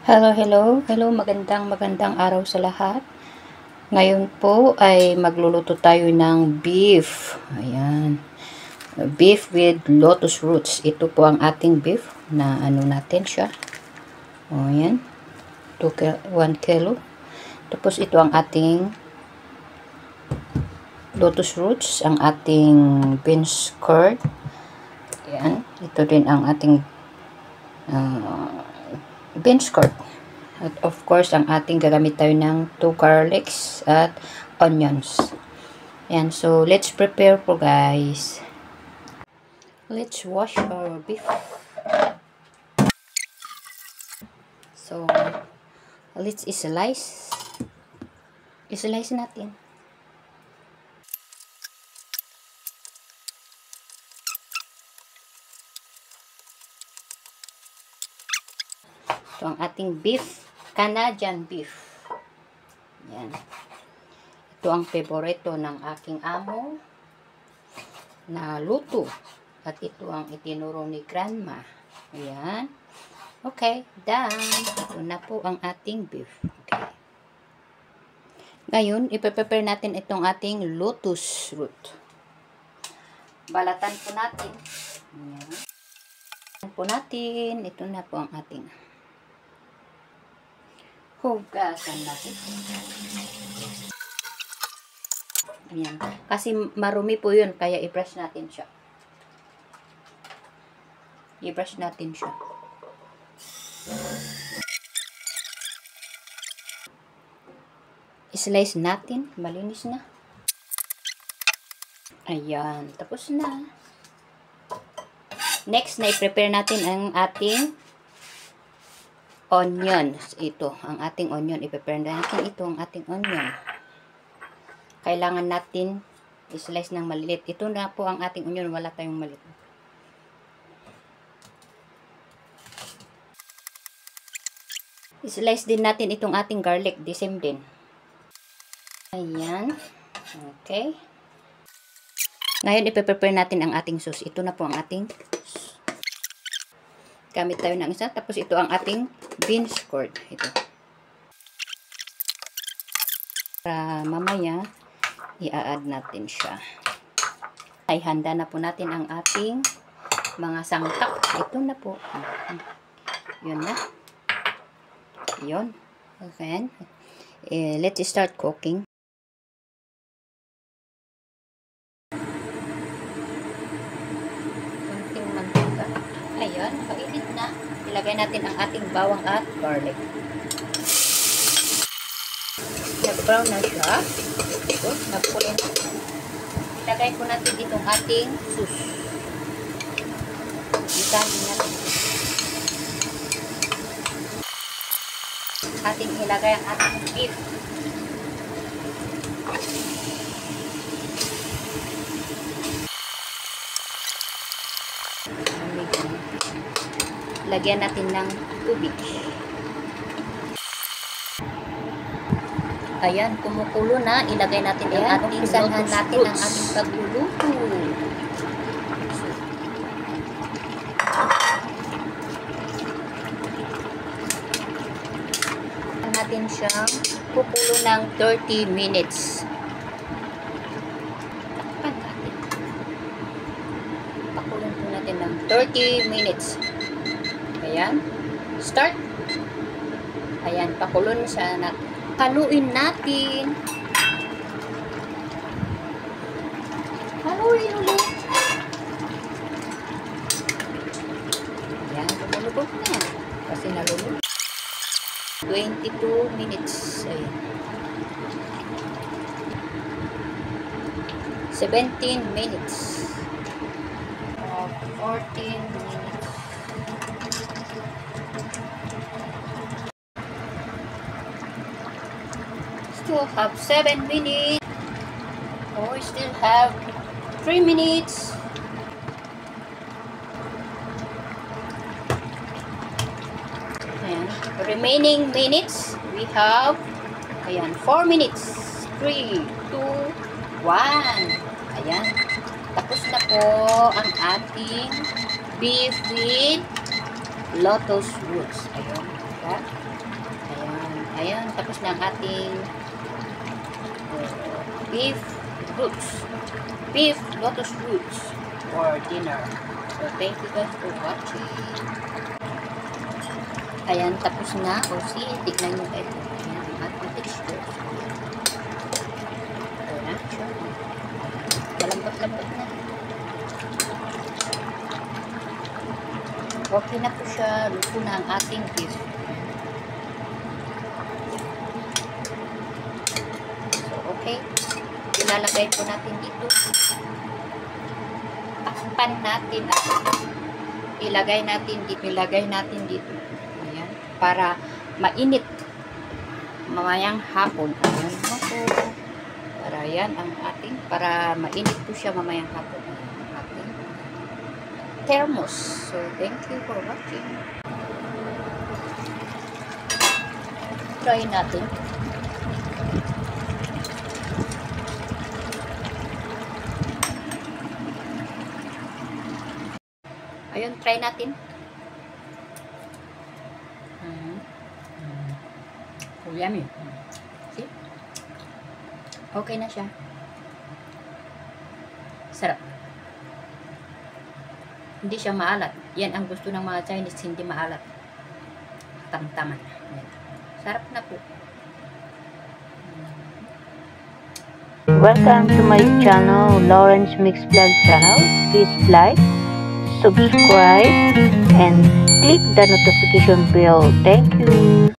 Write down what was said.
Hello, magandang araw sa lahat. Ngayon po ay magluluto tayo ng beef. Ayan. Beef with lotus roots. Ito po ang ating beef na natin siya. O, ayan. 1 kilo. Tapos ito ang ating lotus roots, ang ating beans curd. Ayan. Ito din ang ating beans curd. At of course, ang ating gagamit tayo ng 2 garlics at onions. Ayan, so let's prepare po guys. Let's wash our beef. So, let's slice. Slice natin. Ito ang ating beef, Canadian beef. Yan. Ito ang favorito ng aking amo na luto. At ito ang itinuro ni grandma. Ayan. Okay, done. Ito na po ang ating beef. Okay. Ngayon, ipe-prepare natin itong ating lotus root. Balatan po natin. Ayan. Balatan po natin. Ito na po ang ating hugasan natin. Ayan. Kasi marumi po yun, kaya i-brush natin siya. I-brush natin siya. I-slice natin. Malinis na. Ayan. Tapos na. Next na i-prepare natin ang ating onions. Ito, ang ating onion. I-prepare natin ito, ang ating onion. Kailangan natin i-slice ng maliit. Ito na po ang ating onion. Wala tayong maliit. I-slice din natin itong ating garlic. The same din. Ayan. Okay. Ngayon, i-prepare natin ang ating sauce. Ito na po ang ating gamit tayo ng isa. Tapos ito ang ating beans curd. Ito. Para mamaya, i-add natin siya. Ay, handa na po natin ang ating mga sangkap. Ito na po. Yun na. Yun. Okay. Let's start cooking. Ayan, painit na. Ilagay natin ang ating bawang at garlic. Nag-brown na siya. Ito, nagpulit. Ilagay po natin itong ating sauce. Isahin natin. Ating ilagay ang ating beef. Lagyan natin ng tubig. Ayan, kumukulo na. Ilagay natin ang ating sanahan natin ang ating pagluluto. Natin siyang kukulo ng 30 minutes. Takpan natin. Pakulong po natin ng 30 minutes. Ayan. Start. Ayan, pakulon siya natin. Haluin natin. Haluin ulit. Ayan, lumulubog na. Kasi nalulubog. 22 minutes. Ayan. 17 minutes. 14 minutes. Still have 7 minutes. Oh, we still have 3 minutes. Ayan. Remaining minutes, we have, ayan, 4 minutes. 3, 2, 1. Ayan. Tapos na po ang ating beef with lotus roots. Ayun. Diba? Ayan. Ayan. Tapos na ang ating beef roots. Beef lotus roots for dinner. So, thank you guys for watching. Ayan, tapos na. O, see, tignan nyo guys. Ayan, ang ating texture. Ito na. Malambot-lambot na. Okay na po siya. Luto na ang ating beef. So, okay. Ilalagay po natin dito. Takpan natin. Ilagay natin dito. Ayan. Para mainit. Mamayang hapon. Ayan po. Para yan ang ating. Para mainit po siya mamayang hapon. Ating thermos. So, thank you for watching. Try natin. Ayun, try natin. Oh, yummy. See? Okay na siya. Sarap. Hindi siya maalat. Yan ang gusto ng mga Chinese, hindi maalat. Tamtaman. Sarap na po. Welcome to my channel, Lawrence Mix Vlog channel. Please like, subscribe, and click the notification bell. Thank you.